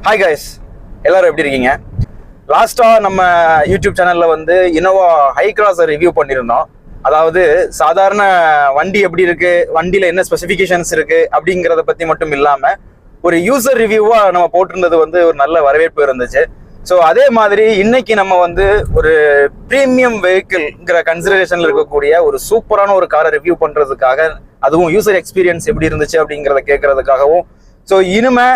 Hi guys, எல்லாரும் எப்படி இருக்கீங்க? லாஸ்டா நம்ம யூடியூப் சேனல்ல வந்து இனோவா ஹை கிராஸை ரிவ்யூ பண்ணியிருந்தோம். அதாவது சாதாரண வண்டி எப்படி இருக்கு, வண்டியில என்ன ஸ்பெசிஃபிகேஷன்ஸ் இருக்கு அப்படிங்கிறத பத்தி மட்டும் இல்லாம ஒரு யூசர் ரிவ்யூவா நம்ம போட்டிருந்தது வந்து ஒரு நல்ல வரவேற்பு இருந்துச்சு. ஸோ அதே மாதிரி இன்னைக்கு நம்ம வந்து ஒரு ப்ரீமியம் வெஹிக்கிள்ங்கிற கன்சிடரேஷன்ல இருக்கக்கூடிய ஒரு சூப்பரான ஒரு காரை ரிவ்யூ பண்றதுக்காக, அதுவும் யூசர் எக்ஸ்பீரியன்ஸ் எப்படி இருந்துச்சு அப்படிங்கிறத கேட்கறதுக்காகவும், ஸோ இனிமே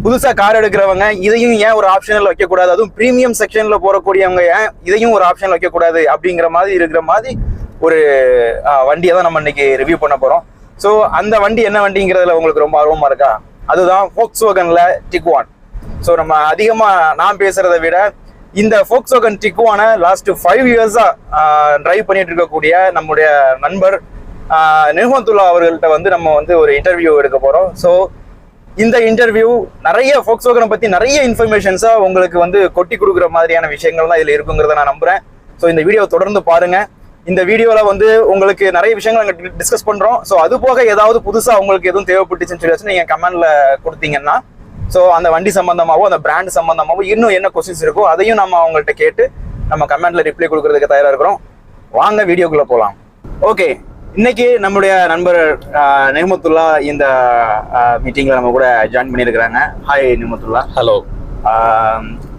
புதுசா கார் எடுக்கிறவங்க இதையும் ஏன் ஒரு ஆப்ஷனில் வைக்கக்கூடாது, அதுவும் பிரீமியம் செக்ஷன்ல போறக்கூடியவங்க ஏன் இதையும் ஒரு ஆப்ஷன் வைக்கக்கூடாது அப்படிங்கிற மாதிரி இருக்கிற மாதிரி ஒரு வண்டியை தான் நம்ம இன்னைக்கு ரிவ்யூ பண்ண போறோம். ஸோ அந்த வண்டி என்ன வண்டிங்கிறதுல உங்களுக்கு ரொம்ப ஆர்வமா இருக்கா? அதுதான் Volkswagenல Tiguan. ஸோ நம்ம அதிகமா நான் பேசுறதை விட இந்த Volkswagen Tiguan லாஸ்ட் 5 இயர்ஸா டிரைவ் பண்ணிட்டு இருக்கக்கூடிய நம்முடைய நண்பர் நிர்மத்துல்லா அவர்கள்ட்ட வந்து நம்ம வந்து ஒரு இன்டர்வியூ எடுக்க போறோம். ஸோ இந்த இன்டர்வியூ நிறைய Volkswagen பத்தி நிறைய இன்ஃபர்மேஷன்ஸா உங்களுக்கு வந்து கொட்டி கொடுக்குற மாதிரியான விஷயங்கள் தான் இதுல இருக்குங்கிறத நான் நம்புறேன். ஸோ இந்த வீடியோ தொடர்ந்து பாருங்க. இந்த வீடியோல வந்து உங்களுக்கு நிறைய விஷயங்கள் நாங்கள் டிஸ்கஸ் பண்றோம். ஸோ அது போக ஏதாவது புதுசா உங்களுக்கு எதுவும் தேவைப்பட்டுச்சுன்னு சொல்லி நீங்க கமெண்ட்ல கொடுத்தீங்கன்னா, ஸோ அந்த வண்டி சம்பந்தமாவோ அந்த பிராண்ட் சம்பந்தமாவோ இன்னும் என்ன கொஸ்டின்ஸ் இருக்கோ அதையும் நம்ம அவங்கள்ட்ட கேட்டு நம்ம கமெண்ட்ல ரிப்ளை கொடுக்கறதுக்கு தயாரா இருக்கிறோம். வாங்க வீடியோக்குள்ள போலாம். ஓகே, இன்னைக்கு நம்முடைய நண்பர் நிர்மத்துல்லா இந்த மீட்டிங்ல நம்ம கூட ஜாயின் பண்ணியிருக்கிறாங்க. ஹாய் நிர்மத்துல்லா. ஹலோ.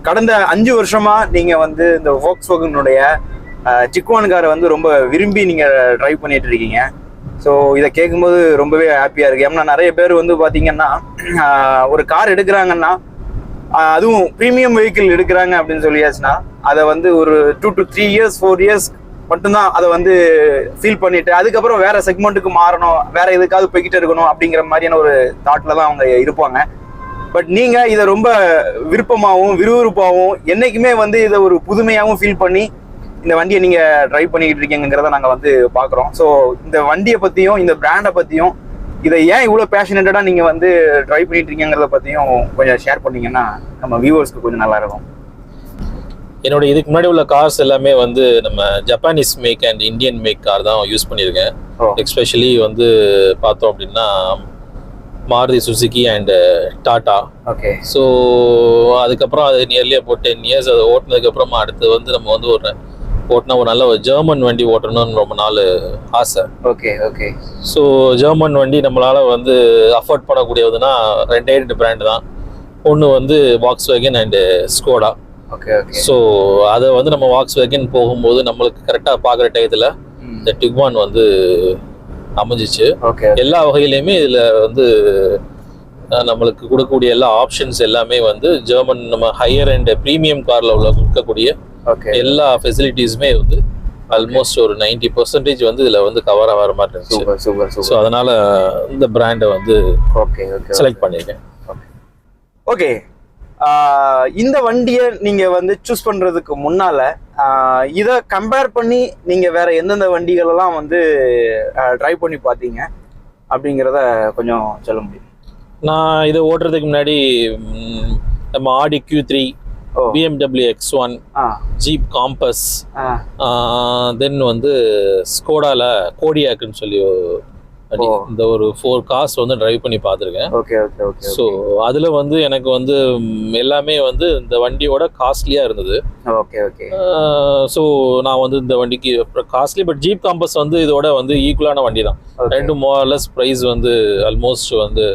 கடந்த 5 வருஷமா நீங்க வந்து இந்த Volkswagenனுடைய Tiguan காரை வந்து ரொம்ப விரும்பி நீங்க டிரைவ் பண்ணிட்டு இருக்கீங்க. ஸோ இதை கேட்கும்போது ரொம்பவே ஹாப்பியா இருக்கு. ஏன்னா நிறைய பேர் வந்து பாத்தீங்கன்னா ஒரு கார் எடுக்கிறாங்கன்னா, அதுவும் ப்ரீமியம் வெஹிக்கிள் எடுக்கிறாங்க அப்படின்னு சொல்லியாச்சுன்னா அதை வந்து ஒரு 2 to 3 years 4 years மட்டும்தான் அதை வந்து ஃபீல் பண்ணிட்டு அதுக்கப்புறம் வேற செக்மெண்ட்டுக்கு மாறணும், வேற எதுக்காவது போய்கிட்டு இருக்கணும் அப்படிங்கிற மாதிரியான ஒரு தாட்ல தான் அவங்க இருப்பாங்க. பட் நீங்க இதை ரொம்ப விருப்பமாகவும் விறுவிறுப்பாகவும் என்னைக்குமே வந்து இதை ஒரு புதுமையாகவும் ஃபீல் பண்ணி இந்த வண்டியை நீங்க டிரைவ் பண்ணிக்கிட்டு இருக்கீங்கிறத நாங்க வந்து பாக்குறோம். ஸோ இந்த வண்டியை பத்தியும் இந்த பிராண்டை பத்தியும் இதை ஏன் இவ்வளவு பேஷனேட்டடா நீங்க வந்து டிரைவ் பண்ணிட்டு இருக்கீங்கிறத பத்தியும் கொஞ்சம் ஷேர் பண்ணீங்கன்னா நம்ம வியூவர்ஸ்க்கு கொஞ்சம் நல்லா இருக்கும். என்னோட இதுக்கு முன்னாடி உள்ள கார்ஸ் எல்லாமே வந்து நம்ம Japanese make and Indian make car தான் யூஸ் பண்ணியிருக்கேன். எஸ்பெஷலி வந்து பார்த்தோம் அப்படின்னா Maruti Suzuki and Tata. Okay. So அதுக்கப்புறம் அது நியர்லி about 10 years அதை ஓட்டினதுக்கப்புறமா அடுத்து வந்து நம்ம வந்து ஓட்டினா ஒரு நல்ல ஒரு ஜெர்மன் வண்டி ஓட்டணும்னு ரொம்ப நாள் ஆசை. Okay okay. ஸோ ஜெர்மன் வண்டி நம்மளால வந்து அஃபோர்ட் பண்ணக்கூடியதுன்னா 2 பிராண்ட் தான். ஒன்று வந்து Volkswagen and Skoda. Okay okay. So அதை வந்து நம்ம Volkswagen போகும்போது நம்மளுக்கு கரெக்டாக பார்க்குற டயத்தில் இந்த Tiguan வந்து அமைஞ்சிச்சு. எல்லா வகையிலையுமே இதில் வந்து நம்மளுக்கு கொடுக்கக்கூடிய எல்லா ஆப்ஷன்ஸ் எல்லாமே வந்து ஜெர்மன் நம்ம ஹையர் அண்ட் ப்ரீமியம் காரில் உள்ள கொடுக்கக்கூடிய எல்லா ஃபெசிலிட்டிஸுமே வந்து ஆல்மோஸ்ட் ஒரு 90% வந்து இதில் வந்து கவர் ஆகிற மாதிரி இருந்துச்சு. ஸோ அதனால இந்த பிராண்டை வந்து செலக்ட் பண்ணியிருக்கேன். ஓகே. இந்த வண்டியை நீங்க வந்து சூஸ் பண்றதுக்கு முன்னால இதை கம்பேர் பண்ணி நீங்க வேற எந்தெந்த வண்டிகள் எல்லாம் வந்து டிரைவ் பண்ணி பார்த்தீங்க அப்படிங்கிறத கொஞ்சம் சொல்ல முடியும்? நான் இதை ஓட்டுறதுக்கு முன்னாடி நம்ம ஆடி Q3, BMW X1, jeep compass, தென் வந்து ஸ்கோடால கோடியாக்குன்னு சொல்லி இந்த ஒரு 4 கார்ஸ் வந்து டிரைவ் பண்ணி பார்த்துருக்கேன். Okay okay okay. ஸோ அதில் வந்து எனக்கு வந்து எல்லாமே வந்து இந்த வண்டியோட காஸ்ட்லியாக இருந்தது. Okay okay. ஸோ நான் வந்து இந்த வண்டிக்கு காஸ்ட்லி, பட் ஜீப் காம்பஸ் வந்து இதோட வந்து ஈக்குவலான வண்டி தான். ரெண்டும் மோர்லெஸ் ப்ரைஸ் வந்து ஆல்மோஸ்ட் வந்து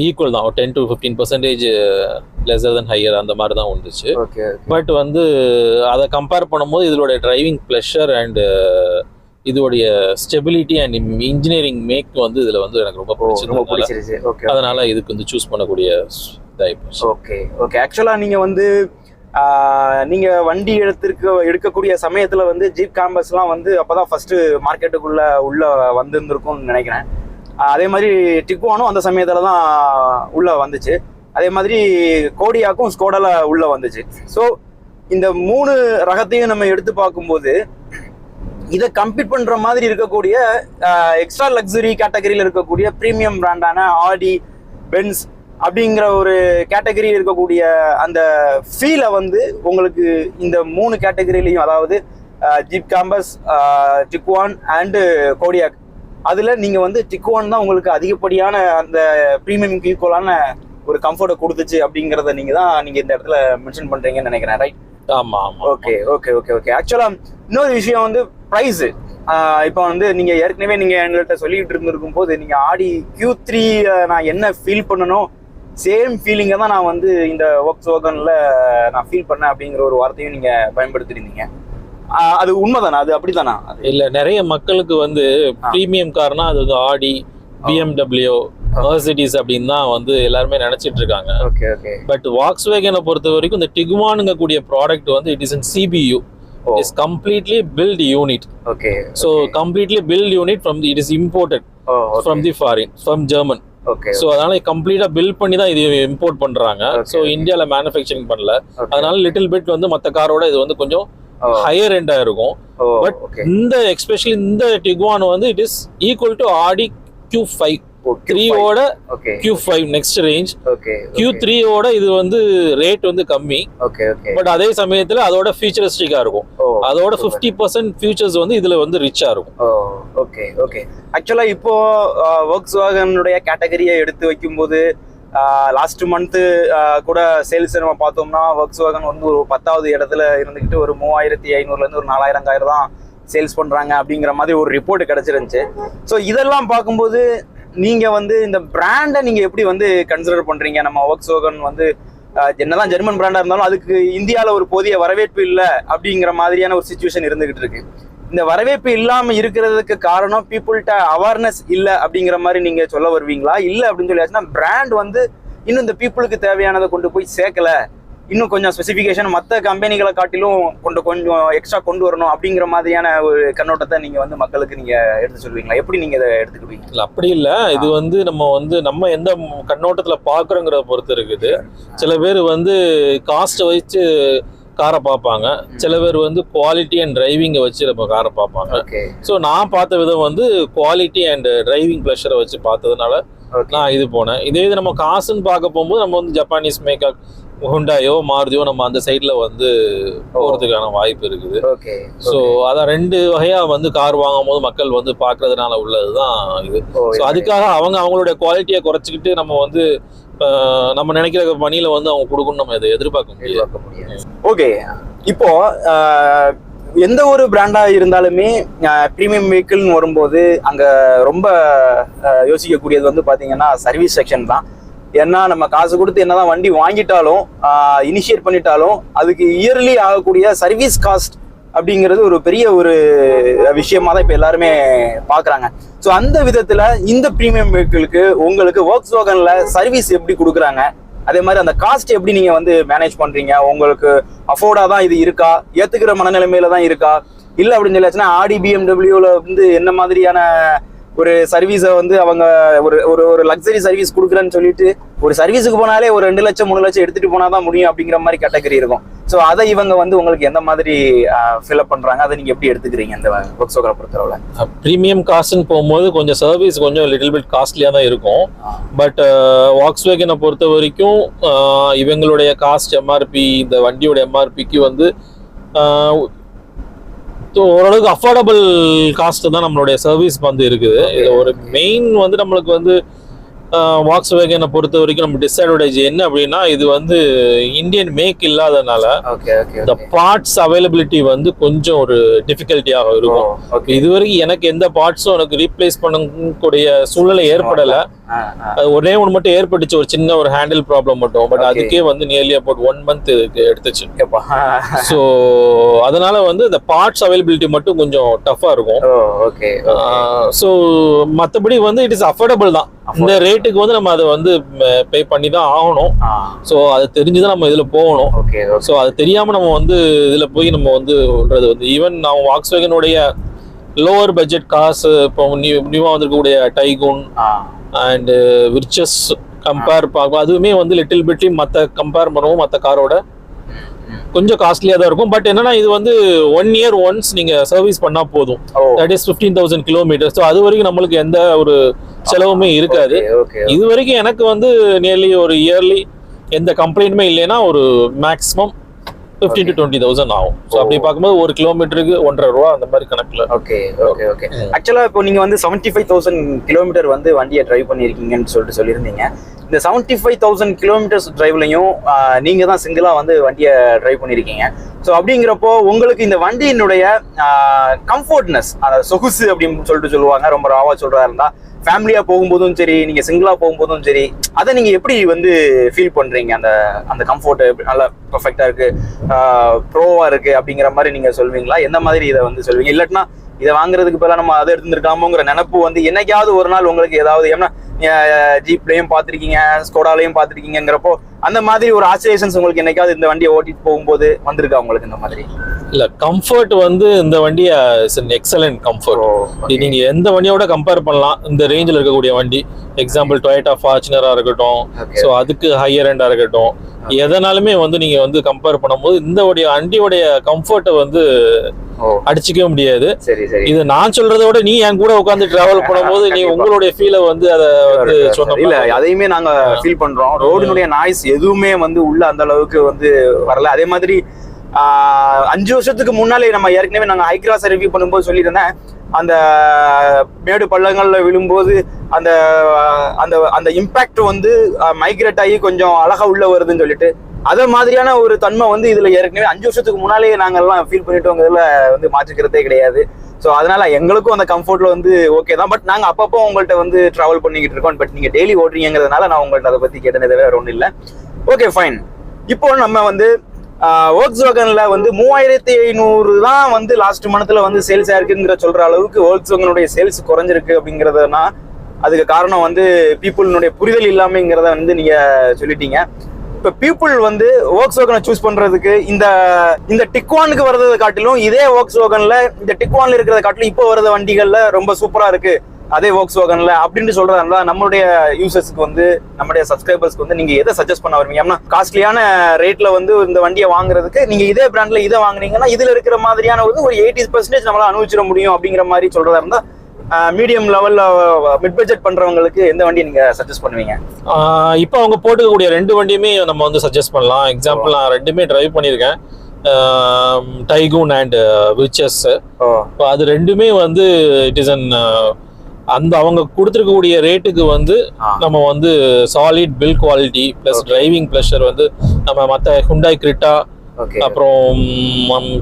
ஈக்குவல் தான். 10 to 15% லெஸர் தென் ஹையர் அந்த மாதிரி தான் வந்துச்சு. பட் வந்து அதை கம்பேர் பண்ணும்போது இதோட டிரைவிங் ப்ளஷர் அண்ட் இதோடைய ஸ்டெபிலிட்டி அண்ட் இன்ஜினியரிங் மேக் வந்து இதுல வந்து எனக்கு ரொம்ப பிடிச்சிருச்சு. அதனால இதுக்கு வந்து சூஸ் பண்ணக்கூடிய இதாயிடுச்சு. Okay okay. ஆக்சுவலா நீங்க வந்து நீங்க வண்டி எடுக்கக்கூடிய சமயத்துல வந்து ஜீப் காம்பஸ்லாம் வந்து அப்பதான் ஃபர்ஸ்ட் மார்க்கெட்டுக்குள்ள உள்ள வந்திருந்திருக்கும்னு நினைக்கிறேன். அதே மாதிரி Tiguanனும் அந்த சமயத்துல தான் உள்ள வந்துச்சு. அதே மாதிரி கோடியாக்கும் ஸ்கோடால உள்ள வந்துச்சு. ஸோ இந்த 3 ரகத்தையும் நம்ம எடுத்து பார்க்கும்போது இதை கம்பீட் பண்ற மாதிரி இருக்கக்கூடிய எக்ஸ்ட்ரா லக்ஸுரி கேட்டகரியில் இருக்கக்கூடிய ப்ரீமியம் பிராண்டான ஆடி, பென்ஸ் அப்படிங்கிற ஒரு கேட்டகரியில் இருக்கக்கூடிய அந்த ஃபீலை வந்து உங்களுக்கு இந்த 3 கேட்டகரியிலையும், அதாவது Jeep Compass, Tiguan and Kodiaq, அதில் நீங்கள் வந்து Tiguan தான் உங்களுக்கு அதிகப்படியான அந்த ப்ரீமியம் ஈக்குவலான ஒரு கம்ஃபர்ட்டை கொடுத்துச்சு அப்படிங்கிறத நீங்க இந்த இடத்துல மென்ஷன் பண்றீங்கன்னு நினைக்கிறேன், ரைட்? ஆமா ஆமா. Okay okay okay okay. ஆக்சுவலா இன்னொரு விஷயம் வந்து பிரைஸ். இப்போ வந்து நீங்க ஏற்கனவே நீங்க எங்கள்கிட்ட சொல்லிட்டு இருந்திருக்கும் போது நீங்க ஆடி Q3 நான் என்ன ஃபீல் பண்ணணும் சேம் ஃபீலிங்கை தான் நான் வந்து இந்த Volkswagenல நான் ஃபீல் பண்ணேன் அப்படிங்கிற ஒரு வார்த்தையும் நீங்க பயன்படுத்திருந்தீங்க. அது உண்மைதானா? அது அப்படித்தானா? இல்ல, நிறைய மக்களுக்கு வந்து பிரீமியம் கார்னா அது வந்து ஆடி, BMW, Mercedes அப்படின்னு தான் வந்து எல்லாருமே நினைச்சிட்டு இருக்காங்க. Okay okay. பட் Volkswagen பொறுத்த வரைக்கும் இந்த Tiguanங்க கூடிய ப்ராடக்ட் வந்து it is in CBU. It is completely built unit. Okay. So completely built unit it is imported from the foreign, from German. Okay. So அதனால கம்ப்ளீட்டா பில்ட் பண்ணி தான் இது இம்போர்ட் பண்றாங்க. ஸோ இந்தியாவில் மேனுஃபேக்சரிங் பண்ணல. அதனால லிட்டில் பிட் வந்து மற்ற காரோட இது வந்து கொஞ்சம் ஹையர் எண்டா இருக்கும். பட் இந்த எஸ்பெஷலி இந்த Tiguan வந்து it is equal to Aadi Q5. Q3 ஓட Q5 நெக்ஸ்ட் ரேஞ்ச். Q3 ஓட இது வந்து ரேட் வந்து கம்மி. பட் அதே சமயத்துல அதோட ஃபியூச்சரிஸ்டிக்கா இருக்கும். அதோட 50% ஃபியூச்சர்ஸ் வந்து இதுல வந்து ரிச்சா இருக்கும். Okay okay. ஆக்சுவலா இப்போ Volkswagen-உடைய கேட்டகரியை எடுத்து வைக்கும்போது லாஸ்ட் மந்த்து கூட சேல்ஸ் நம்ம பார்த்தோம்னா Volkswagen வந்து ஒரு 10வது இடத்துல இருந்துக்கிட்டு ஒரு 3500லேருந்து ஒரு 4000 தான் சேல்ஸ் பண்றாங்க அப்படிங்கிற மாதிரி ஒரு ரிப்போர்ட் கிடைச்சிருந்துச்சு. ஸோ இதெல்லாம் பார்க்கும்போது நீங்க வந்து இந்த பிராண்டை நீங்க எப்படி வந்து கன்சிடர் பண்றீங்க? நம்ம Volkswagen வந்து என்னதான் ஜெர்மன் பிராண்டா இருந்தாலும் அதுக்கு இந்தியாவில் ஒரு போதிய வரவேற்பு இல்லை அப்படிங்கிற மாதிரியான ஒரு சிச்சுவேஷன் இருந்துகிட்டு இருக்கு. இந்த வரவேற்பு இல்லாம இருக்கிறதுக்கு காரணம் பீப்புள்கிட்ட அவேர்னஸ் இல்லை அப்படிங்கிற மாதிரி நீங்க சொல்ல வருவீங்களா? இல்லை அப்படின்னு சொல்லியாச்சுன்னா பிராண்ட் வந்து இன்னும் இந்த பீப்புளுக்கு தேவையானதை கொண்டு போய் சேர்க்கல, இன்னும் கொஞ்சம் ஸ்பெசிஃபிகேஷன் மற்ற கம்பெனிகளை காட்டிலும் கொஞ்சம் எக்ஸ்ட்ரா கொண்டு வரணும் அப்படிங்கிற மாதிரியான ஒரு கண்ணோட்டத்தை நீங்க வந்து மக்களுக்கு நீங்க எடுத்து சொல்லுவீங்களா? எப்படி நீங்க இதை எடுத்துக்கிடுவீங்க? இல்லை, அப்படி இல்லை. இது வந்து நம்ம எந்த கண்ணோட்டத்துல பாக்குறோங்கிறத பொறுத்து இருக்குது. சில பேர் வந்து காஸ்ட் வச்சு காரை பார்ப்பாங்க, சில பேர் வந்து குவாலிட்டி அண்ட் டிரைவிங்கை வச்சு நம்ம காரை பார்ப்பாங்க. ஸோ நான் பார்த்த விதம் வந்து குவாலிட்டி அண்ட் டிரைவிங் ப்ளஷரை வச்சு பார்த்ததுனால நான் இது போனேன். இதே இது நம்ம காசுன்னு பார்க்க போகும்போது நம்ம வந்து ஜப்பானீஸ் மேக்கப் ஹுண்டாயோ மாருதியோ நம்ம அந்த சைட்ல வந்து போறதுக்கான வாய்ப்பு இருக்குது. ஸோ அதான் 2 வகையா வந்து கார் வாங்கும் போது மக்கள் வந்து பாக்குறதுனால உள்ளதுதான் இது. ஸோ அதுக்காக அவங்களுடைய குவாலிட்டியை குறைச்சிக்கிட்டு நம்ம வந்து நம்ம நினைக்கிற மணியில வந்து அவங்க கொடுக்கணும் நம்ம இதை எதிர்பார்க்க முடியாது. ஓகே. இப்போ எந்த ஒரு பிராண்டா இருந்தாலுமே பிரீமியம் வெஹிக்கிள்னு வரும்போது அங்க ரொம்ப யோசிக்கக்கூடியது வந்து பாத்தீங்கன்னா சர்வீஸ் செக்ஷன் தான். ஏன்னா நம்ம காசு கொடுத்து என்னதான் வண்டி வாங்கிட்டாலும் இனிஷியேட் பண்ணிட்டாலும் அதுக்கு இயர்லி ஆகக்கூடிய சர்வீஸ் காஸ்ட் அப்படிங்கிறது ஒரு பெரிய ஒரு விஷயமா தான் இப்போ எல்லாருமே பார்க்குறாங்க. ஸோ அந்த விதத்தில் இந்த ப்ரீமியம் வெஹிக்கிளுக்கு உங்களுக்கு Volkswagenல சர்வீஸ் எப்படி கொடுக்குறாங்க, அதே மாதிரி அந்த காஸ்ட் எப்படி நீங்கள் வந்து மேனேஜ் பண்ணுறீங்க? உங்களுக்கு அஃபோர்டாக தான் இது இருக்கா, ஏற்றுக்கிற மனநிலைமையில தான் இருக்கா, இல்லை அப்படின்னு சொல்லியாச்சுன்னா ஆடி BMWல வந்து என்ன மாதிரியான ஒரு சர்வீஸை வந்து அவங்க ஒரு லக்ஸரி சர்வீஸ் கொடுக்குறேன்னு சொல்லிட்டு ஒரு சர்வீஸுக்கு போனாலே ஒரு 2 லட்சம் 3 லட்சம் எடுத்துட்டு போனாதான் முடியும் அப்படிங்கிற மாதிரி கேட்டகரி இருக்கும். ஸோ அதை இவங்க வந்து உங்களுக்கு எந்த மாதிரி ஃபில்அப் பண்றாங்க, அதை நீங்க எப்படி எடுத்துக்கிறீங்க இந்த Volkswagen பொறுத்தவரை? ப்ரீமியம் காஸ்ட்னு போகும்போது கொஞ்சம் சர்வீஸ் கொஞ்சம் லிட்டில் பிட் காஸ்ட்லியா தான் இருக்கும். பட் Volkswagen பொறுத்த வரைக்கும் இவங்களுடைய காஸ்ட் MRP, இந்த வண்டியோட MRPக்கு வந்து ஓரளவுக்கு அஃபோர்டபுள் காஸ்ட் தான் நம்மளுடைய சர்வீஸ் வந்து இருக்குது. இதில் ஒரு மெயின் வந்து நம்மளுக்கு வந்து Volkswagen பொறுத்த வரைக்கும் நம்ம டிஸ்அட்வான்டேஜ் என்ன அப்படின்னா இது வந்து இந்தியன் மேக் இல்லாதனால இந்த பார்ட்ஸ் அவைலபிலிட்டி வந்து கொஞ்சம் ஒரு டிஃபிகல்ட்டியாக இருக்கும். இது வரைக்கும் எனக்கு எந்த பார்ட்ஸும் எனக்கு ரீப்ளேஸ் பண்ணக்கூடிய சூழ்நிலை ஏற்படலை. அது ஒரே ஒன்று மட்டும் ஏற்பட்டுச்சு, ஒரு சின்ன ஒரு ஹேண்டில் ப்ராப்ளம் மட்டும். பட் அதுக்கே வந்து நியர்லி அபவுட் 1 மந்த் எடுத்துச்சு. ஸோ அதனால வந்து இந்த பார்ட்ஸ் அவைலபிலிட்டி மட்டும் கொஞ்சம் டஃபா இருக்கும். ஸோ மற்றபடி வந்து இட் இஸ் அஃபோர்டபுள் தான். இந்த ரேட்டுக்கு வந்து நம்ம அதை வந்து பே பண்ணி தான் ஆகணும். ஸோ அது தெரிஞ்சுதான் நம்ம இதுல போகணும். ஸோ அது தெரியாம நம்ம வந்து இதுல போய் நம்ம வந்து சொல்றது வந்து ஈவன் நான் Volkswagen-உடைய லோவர் பட்ஜெட் காசு இப்போ நியூவா வந்திருக்கக்கூடிய டைகூன் அண்ட் விர்ச்சஸ் கம்பேர் பார்க்கும், அதுவுமே வந்து லிட்டில் பிட்லி மற்ற கம்பேர் பண்ணுவோம் மற்ற காரோட கொஞ்சம் காஸ்ட்லியா தான் இருக்கும். பட் என்னன்னா இது வந்து 1 year ஒன்ஸ் நீங்க சர்வீஸ் பண்ணா போதும். That is 15,000 kilometres. ஸோ அது வரைக்கும் நம்மளுக்கு எந்த ஒரு செலவுமே இருக்காது. இது வரைக்கும் எனக்கு வந்து நியர்லி ஒரு இயர்லி எந்த கம்ப்ளைண்ட்டுமே இல்லைன்னா ஒரு மேக்ஸிமம் 15 to 20,000 ஆகும். ஸோ அப்படி பார்க்கும்போது ஒரு கிலோமீட்டருக்கு 1.5 ரூபா அந்த மாதிரி கணக்குல. Okay okay okay. ஆக்சுவலா இப்போ நீங்க வந்து 75,000 கிலோமீட்டர் வந்து வண்டியை டிரைவ் பண்ணியிருக்கீங்கன்னு சொல்லியிருந்தீங்க. இந்த 75,000 கிலோமீட்டர்ஸ் டிரைவ்லையும் நீங்க தான் சிங்கிளா வந்து வண்டியை டிரைவ் பண்ணியிருக்கீங்க. ஸோ அப்படிங்கிறப்போ உங்களுக்கு இந்த வண்டியினுடைய கம்ஃபர்ட்னஸ், சொகுசு அப்படின்னு சொல்லுவாங்க, ரொம்ப ராவா சொல்றதா இருந்தா, ஃபேமிலியா போகும்போதும் சரி, நீங்க சிங்கிளா போகும்போதும் சரி, அதை நீங்க எப்படி வந்து ஃபீல் பண்றீங்க? அந்த கம்ஃபர்ட் நல்லா பர்ஃபெக்டா இருக்கு, ப்ரோவா இருக்கு அப்படிங்கிற மாதிரி நீங்க சொல்வீங்களா? எந்த மாதிரி இதை வந்து சொல்வீங்க? இல்லாட்டினா இதை வாங்குறதுக்கு பதிலாக நம்ம அதை எடுத்துருக்காமோங்கிற நினைப்பு வந்து என்னைக்காவது ஒரு நாள் உங்களுக்கு ஏதாவது, ஏன்னா ஜீப்லையும் பார்த்துருக்கீங்க, ஸ்கோடாலையும் பார்த்துருக்கீங்கிறப்போ அந்த மாதிரி ஒரு ஆசிலேஷன்ஸ் உங்களுக்கு என்னைக்காவது இந்த வண்டியை ஓட்டிட்டு போகும்போது வந்திருக்கா உங்களுக்கு இந்த மாதிரி? இல்ல, கம்ஃபர்ட் வந்து இந்த வண்டி இஸ் an excellent கம்ஃபர்ட். நீங்க எந்த வண்டியோட கம்பேர் பண்ணலாம் இந்த ரேஞ்சில் இருக்கக்கூடிய வண்டி. எக்ஸாம்பிள் டொயோட்டா ஃபார்ச்சுனரா இருக்கட்டும், ஸோ அதுக்கு ஹையர் எண்டா இருக்கட்டும், எதனாலுமே வந்து நீங்க வந்து கம்பேர் பண்ணும்போது இந்த வண்டியோடைய கம்ஃபர்ட்டை வந்து அடிச்சுக்கவே முடியாது. இது நான் சொல்றதை விட நீ என் கூட உட்காந்து டிராவல் பண்ணும்போது நீ உங்களுடைய ஃபீலை வந்து அதை வந்து சொன்ன இல்ல, அதையுமே நாங்க ஃபீல் பண்றோம். ரோடினுடைய நாய்ஸ் எதுவுமே வந்து உள்ள அந்த அளவுக்கு வந்து வரல. அதே மாதிரி 5 வருஷத்துக்கு முன்னாலே நம்ம ஏற்கனவே நாங்க ஹைக்ராஸ் ரிவ்யூ பண்ணும்போது சொல்லியிருந்தேன், அந்த மேடு பள்ளங்கள்ல விழும்போது அந்த அந்த அந்த இம்பாக்ட் வந்து மைக்ரேட் ஆகி கொஞ்சம் அழகா உள்ள வருதுன்னு சொல்லிட்டு, அத மாதிரியான ஒரு தன்மை வந்து இதுல ஏற்கனவே 5 வருஷத்துக்கு முன்னாலே நாங்கெல்லாம் ஃபீல் பண்ணிட்டோங்கிறதுல வந்து மாற்றிக்கிறதே கிடையாது. ஸோ அதனால எங்களுக்கும் அந்த கம்ஃபர்ட்ல வந்து ஓகே தான். பட் நாங்கள் அப்பப்போ உங்கள்கிட்ட வந்து டிராவல் பண்ணிக்கிட்டு இருக்கோம். பட் நீங்க டெய்லி ஓட்டுறீங்கிறதுனால நான் உங்கள்கிட்ட அதை பத்தி கேட்டதே வேற ஒன்றும் இல்லை. Okay fine. இப்போ நம்ம வந்து Volkswagenல வந்து 3500 தான் வந்து லாஸ்ட் மந்த்ல வந்து சேல்ஸ் ஆயிருக்குங்கிற சொல்ற அளவுக்கு Volkswagenனுடைய சேல்ஸ் குறைஞ்சிருக்கு அப்படிங்கிறதுனா அதுக்கு காரணம் வந்து பீப்புளினுடைய புரிதல் இல்லாமங்கிறத வந்து நீங்க சொல்லிட்டீங்க. இப்போ பீப்புள் வந்து Volkswagen சூஸ் பண்றதுக்கு இந்த டிக்வானுக்கு வர்றதை காட்டிலும் இதே Volkswagenல இந்த டிக்வான்ல இருக்கிறத காட்டிலும் இப்போ வர்ற வண்டிகள்ல ரொம்ப சூப்பரா இருக்கு அதே Volkswagenல அப்படின்னு சொல்றதா நம்மளுடைய யூசர்ஸ்க்கு வந்து, நம்மளுடைய சப்ஸ்கிரைபர்ஸ்க்கு வந்து நீங்க எதை சஜஸ்ட் பண்ண வருவீங்க? ஏன்னா காஸ்ட்லியான ரேட்ல வந்து இந்த வண்டியை வாங்குறதுக்கு நீங்க இதே பிராண்ட்ல இதை வாங்குனீங்கன்னா இதுல இருக்கிற மாதிரியான வந்து ஒரு 80% நம்மளால அனுபவிச்சிட முடியும் அப்படிங்கிற மாதிரி சொல்றதா இருந்தா, மீடியம் லெவல்ல மிட் பட்ஜெட் பண்றவங்களுக்கு எந்த வண்டி நீங்க சஜஸ்ட் பண்ணுவீங்க? இப்போ அவங்க போட்டுக்கக்கூடிய 2 வண்டியுமே நம்ம வந்து சஜஸ்ட் பண்ணலாம். எக்ஸாம்பிள் நான் 2மே டிரைவ் பண்ணியிருக்கேன், டைகூன் அண்ட் விச்சஸ். அது 2மே வந்து இட் இஸ் அந்த அவங்க கொடுத்துருக்கக்கூடிய ரேட்டுக்கு வந்து நம்ம வந்து solid bill quality plus driving pleasure வந்து நம்ம மற்ற ஹுண்டாய் கிரிட்டா அப்புறம்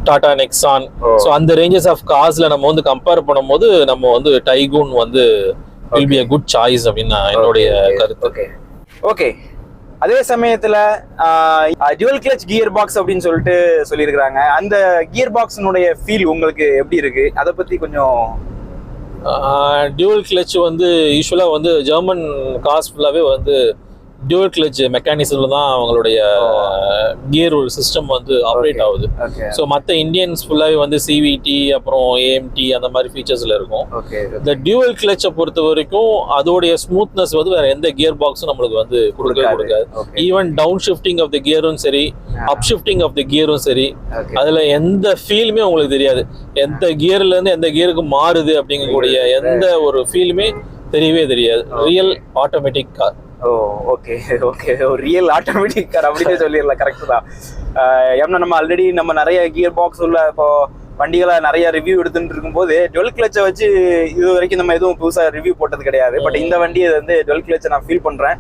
டாடா நெக்ஸான், ஸோ அந்த ரேஞ்சஸ் ஆஃப் கார்ஸ்ல நம்ம வந்து கம்பேர் பண்ணும்போது நம்ம வந்து டைகூன் வந்து will be a good choice அப்படின்னு என்னுடைய கருத்து. ஓகே. அதே சமயத்துல டுவல் கிளட்ச் கியர் பாக்ஸ் அப்படின்னு சொல்லிட்டு சொல்லியிருக்கிறாங்க. அந்த கியர் பாக்ஸினுடைய ஃபீல் உங்களுக்கு எப்படி இருக்கு? அதை பத்தி கொஞ்சம். டியூவல் கிளட்ச் வந்து யூஸ்வலாக வந்து ஜெர்மன் கார்ஸ் ஃபுல்லாகவே வந்து டியூவல் கிளட்ச் மெக்கானிசம்ல தான் அவங்களுடைய கியர் ஒரு சிஸ்டம் வந்து ஆப்ரேட் ஆகுது. ஸோ மற்ற இந்தியன்ஸ் ஃபுல்லாகவே வந்து சிவிடி அப்புறம் ஏஎம்டி அந்த மாதிரி ஃபீச்சர்ஸ்ல இருக்கும். இந்த டியூவல் கிளட்சை பொறுத்த வரைக்கும் அதோடைய ஸ்மூத்னஸ் வந்து வேற எந்த கியர் பாக்ஸும் நம்மளுக்கு வந்து கொடுக்காது. Even down shifting of the கியரும் சரி, அப் ஷிஃப்டிங் ஆஃப் த கியரும் சரி, அதுல எந்த ஃபீலுமே உங்களுக்கு தெரியாது. எந்த கியர்ல இருந்து எந்த கியருக்கு மாறுது அப்படிங்கக்கூடிய எந்த ஒரு ஃபீலுமே தெரியவே தெரியாது. Real automatic car. Okay okay. ஒரு ரியல் ஆட்டோமேட்டிக் கார் அப்படின்னு சொல்லிடலாம். கரெக்ட் தான். ஏன்னா நம்ம ஆல்ரெடி நம்ம நிறைய கியர் பாக்ஸ் உள்ள இப்போ வண்டிகளை நிறைய ரிவ்யூ எடுத்துட்டு இருக்கும்போது டுவெல் கிளச்சை வச்சு இது வரைக்கும் நம்ம எதுவும் புதுசாக ரிவ்யூ போட்டது கிடையாது. பட் இந்த வண்டியை வந்து டுவெல் கிளச்சை நான் ஃபீல் பண்றேன்.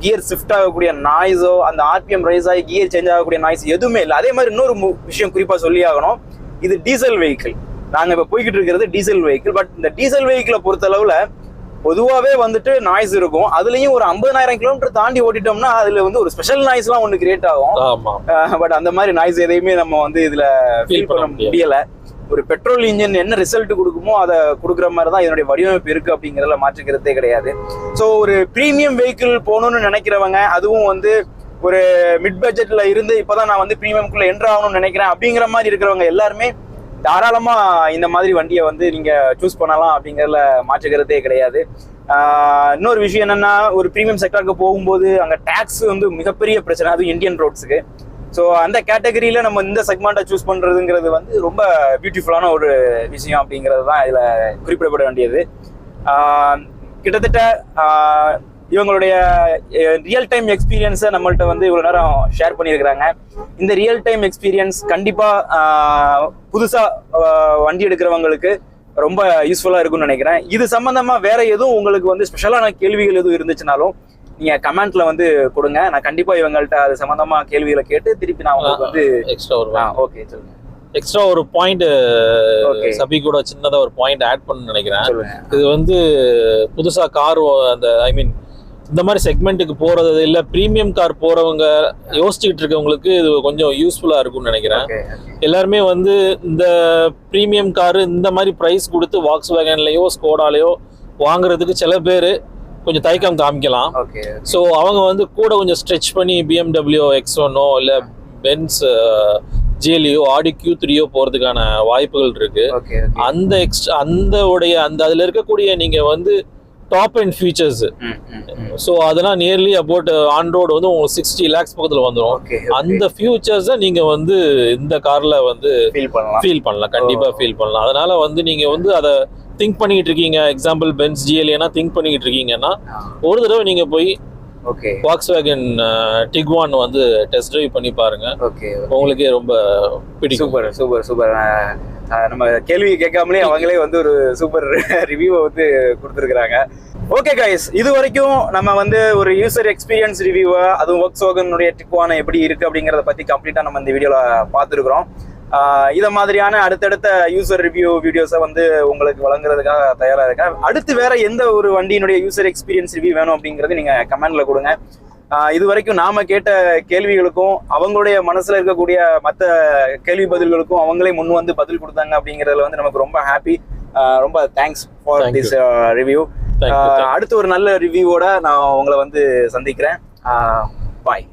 கியர் ஷிஃப்ட் ஆகக்கூடிய நாய்ஸோ, அந்த ஆர்பிஎம் ரைஸ் ஆகி கியர் சேஞ்ச் ஆகக்கூடிய நாய்ஸ் எதுவுமே இல்லை. அதே மாதிரி இன்னொரு விஷயம் குறிப்பா சொல்லி ஆகணும், இது டீசல் வெஹிக்கிள். நாங்க இப்ப போய்கிட்டு இருக்கிறது டீசல் வெஹிக்கிள். பட் இந்த டீசல் வெஹிக்கிளை பொறுத்த அளவுல பொதுவாகவே வந்துட்டு நாய்ஸ் இருக்கும். அதுலயும் ஒரு 50,000 கிலோமீட்டர் தாண்டி ஓட்டிட்டோம்னா அதுல வந்து ஒரு ஸ்பெஷல் நாய்ஸ் எல்லாம் ஒண்ணு கிரியேட் ஆகும். பட் அந்த மாதிரி நாய்ஸ் எதையுமே நம்ம வந்து இதுல ஃபீல் பண்ண முடியல. ஒரு பெட்ரோல் இன்ஜின் என்ன ரிசல்ட் கொடுக்குமோ அதை கொடுக்குற மாதிரி தான் இதனுடைய வடிவமைப்பு இருக்கு அப்படிங்கிறதுல மாற்றுக்கிறதே கிடையாது. ஸோ ஒரு ப்ரீமியம் வெஹிக்கிள் போகணும்னு நினைக்கிறவங்க, அதுவும் வந்து ஒரு மிட் பட்ஜெட்ல இருந்து இப்பதான் நான் வந்து ப்ரீமியம்குள்ள என்ட்ரு ஆகணும்னு நினைக்கிறேன் அப்படிங்கிற மாதிரி இருக்கிறவங்க எல்லாருமே தாராளமா இந்த மாதிரி வண்டியை வந்து நீங்க சூஸ் பண்ணலாம் அப்படிங்கறதுல மாற்றுக்கிறதே கிடையாது. இன்னொரு விஷயம் என்னன்னா, ஒரு ப்ரீமியம் செக்டருக்கு போகும்போது அங்க டாக்ஸ் வந்து மிகப்பெரிய பிரச்சனை, அதுவும் இந்தியன் ரோட்ஸுக்கு. ஸோ அந்த கேட்டகரியில நம்ம இந்த செக்மெண்ட்டை சூஸ் பண்றதுங்கிறது வந்து ரொம்ப பியூட்டிஃபுல்லான ஒரு விஷயம் அப்படிங்கிறது தான் இதுல குறிப்பிடப்பட வேண்டியது. கிட்டத்தட்ட இவங்களுடைய ரியல் டைம் எக்ஸ்பீரியன்ஸை நம்மள்ட்ட வந்து இவ்வளோ நேரம் ஷேர் பண்ணியிருக்கிறாங்க. இந்த ரியல் டைம் எக்ஸ்பீரியன்ஸ் கண்டிப்பாக புதுசாக வண்டி எடுக்கிறவங்களுக்கு ரொம்ப யூஸ்ஃபுல்லாக இருக்கும்னு நினைக்கிறேன். இது சம்மந்தமாக வேற எதுவும் உங்களுக்கு வந்து ஸ்பெஷலான கேள்விகள் எதுவும் இருந்துச்சுனாலும் நீங்கள் கமெண்ட்ல வந்து கொடுங்க. நான் கண்டிப்பாக இவங்கள்ட்ட அது சம்மந்தமாக கேள்விகளை கேட்டு திருப்பி நான் உங்களுக்கு வந்து ஓகே சொல்லுங்க. எக்ஸ்ட்ரா ஒரு பாயிண்ட் சபி கூட சின்னதா ஒரு பாயிண்ட் ஆட் பண்ண நினைக்கிறேன். இது வந்து புதுசா கார் அந்த ஐ மீன் இந்த மாதிரி செக்மெண்ட்டுக்கு போறது இல்ல பிரீமியம் கார் போறவங்க யோசிச்சுட்டு இருக்கவங்களுக்கு இது கொஞ்சம் யூஸ்ஃபுல்லா இருக்கும்னு நினைக்கிறேன். எல்லாருமே வந்து இந்த பிரீமியம் காரு இந்த மாதிரி பிரைஸ் கொடுத்து வாக்ஸ்வேகன்லயோ ஸ்கோடாலயோ வாங்குறதுக்கு சில பேர் கொஞ்சம் தயக்கம் காமிக்கலாம். ஸோ அவங்க வந்து கூட கொஞ்சம் ஸ்ட்ரெச் பண்ணி BMW X1ஓ இல்லை பென்ஸ் ஜிஎல்லியோ ஆடி Q3யோ போறதுக்கான வாய்ப்புகள் இருக்கு. அந்த அதுல இருக்கக்கூடிய நீங்க வந்து டாப் அண்ட் ஃபீச்சர்ஸ் ஸோ அதெல்லாம் நியர்லி அபவுட் ஆன் ரோடு வந்து உங்களுக்கு 60 lakhs பக்கத்தில் வந்துடும். அந்த ஃபியூச்சர்ஸை நீங்க வந்து இந்த கார்ல வந்து ஃபீல் பண்ணலாம், கண்டிப்பா ஃபீல் பண்ணலாம். அதனால வந்து நீங்க வந்து அதை திங்க் பண்ணிட்டு இருக்கீங்க, எக்ஸாம்பிள் பென்ஸ் ஜிஎல்ஏனா திங்க் பண்ணிட்டு இருக்கீங்கன்னா ஒரு தடவை நீங்க போய் Volkswagen Tiguan வந்து டெஸ்ட் டிரைவ் பண்ணி பாருங்க. உங்களுக்கே ரொம்ப பிடிக்கும். சூப்பர். நம்ம கேள்வி கேட்காமலே அவங்களே வந்து ஒரு சூப்பர் ரிவ்யூவை வந்து கொடுத்துருக்குறாங்க. ஓகே கைஸ், இது வரைக்கும் நம்ம வந்து ஒரு யூசர் எக்ஸ்பீரியன்ஸ் ரிவ்யூவை அதுவும் Volkswagen Tiguan எப்படி இருக்கு அப்படிங்கிறத பத்தி கம்ப்ளீட்டா நம்ம இந்த வீடியோல பார்த்துருக்குறோம். இதை மாதிரியான அடுத்தடுத்த யூசர் ரிவ்யூ வீடியோஸை வந்து உங்களுக்கு வழங்குறதுக்காக தயாராக இருக்கேன். அடுத்து வேற எந்த ஒரு வண்டியினுடைய யூசர் எக்ஸ்பீரியன்ஸ் ரிவ்யூ வேணும் அப்படிங்கிறது நீங்க கமெண்ட்ல கொடுங்க. இது வரைக்கும் நாம கேட்ட கேள்விகளுக்கும் அவங்களுடைய மனசுல இருக்கக்கூடிய மற்ற கேள்வி பதில்களுக்கும் அவங்களே முன் வந்து பதில் கொடுத்தாங்க அப்படிங்கிறதுல வந்து நமக்கு ரொம்ப ஹாப்பி. ரொம்ப தேங்க்ஸ் ஃபார் திஸ் ரிவ்யூ. அடுத்து ஒரு நல்ல ரிவ்யூவோட நான் உங்களை வந்து சந்திக்கிறேன். பாய்.